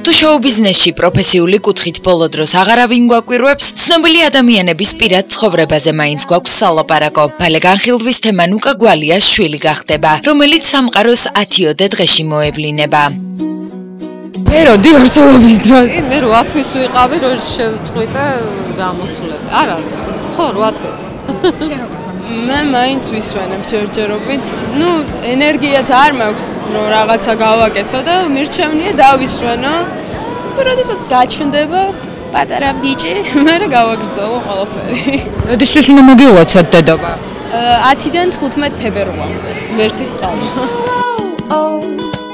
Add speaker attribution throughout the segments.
Speaker 1: თუ შოუ-ბიზნესში პროფესიული კუთხით ბოლო დროს აღარავინ გვაკვირვებს, ცნობილი ადამიანების პირად ცხოვრებაზე მაინც გვაქვს სალაპარაკო. მალე განხილვის თემა ნუკა გვალიას შვილი გახდება, რომელიც სამყაროს 10-ოდე დღეში მოევლინება.
Speaker 2: მე როდი ორცოლობის დროს?
Speaker 3: მე 8 თვის ვიყავი, რომ შევწყვიტე გამოსვლები. არა, ხო, 8 თვის. მე მაინც ვისვენებ ჯერჯერობით. ენერგიაც არ მაქვს, რომ რაღაცა გავაკეთო და მირჩევნია დავისვენო. და როდესაც გაჩნდება პატარა ბიჭი, მე გავაგრძელო ყველაფერი.
Speaker 2: როდესაც უნდა მოგილოცოთ დედობა?
Speaker 3: 10-დან 15 თებერვალამდე. მერტის ყავა.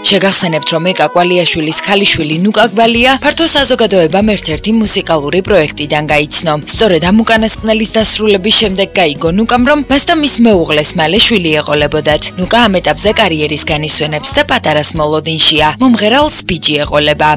Speaker 1: შეგახსენებთ, რომ ეკა გვალიაშვილის ქალიშვილი ნუკა გვალია ფართო საზოგადოებამ ერთ-ერთი მუსიკალური პროექტიდან გაიცნო. სწორედ ამ უკანასკნელის დასრულების შემდეგ გაიგო ნუკამ, რომ მას და მის მეუღლეს მალე შვილი ეყოლებოდათ. ნუკა ამ ეტაპზე კარიერის განისვენებს და პატარას მოლოდინშია, მომღერალს ბიჭი ეყოლება.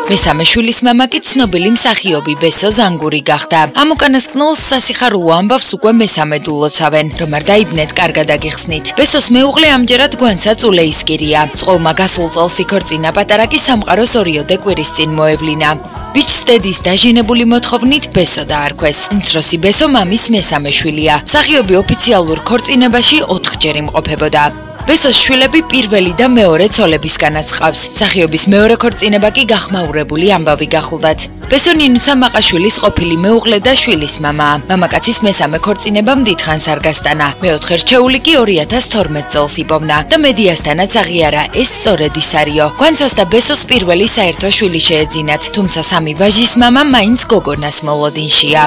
Speaker 1: მესამე შვილის მამა კი ცნობილი მსახიობი ბესო ზანგური გახდა. ამ უკანასკნელს სასიხარულო ამბავს უკვე მესამედ ულოცავენ, რომ არ დაიბნეთ კარგად აგიხსნით. ბესოს მეუღლე ამჯერად გვანცა წულეისკირია. წყოლმა გასულ წელს იქორწინა, პატარა კი სამყაროს 2-ოდე კვირის წინ მოევლინა. ბიჭს დედის დაჟინებული მოთხოვნით ბესო დაარქვეს. უმცროსი ბესო მამის მესამე შვილია. მსახიობი ოფიციალურ ქორწინებაში 4-ჯერ იმყოფებოდა. ბესოს შვილები პირველი და მეორე ცოლებისგანაც ყავს. მსახიობის მეორე ქორწინება კი გახმაურებული ამბავი გახლდათ. ბესო ნინუცა მაყაშვილის ყოფილი მეუღლე და შვილის მამაა. მამაკაცის მესამე ქორწინებამ დიდხანს არ გასტანა. მეოთხე რჩეული კი 2012 წელს იპოვნა და მედიასთანაც აღიარა, ეს სწორედ ის არისო. გვანცას და ბესოს პირველი საერთო შვილი შეეძინათ, თუმცა სამი ვაჟის მამა მაინც გოგონას მოლოდინშია.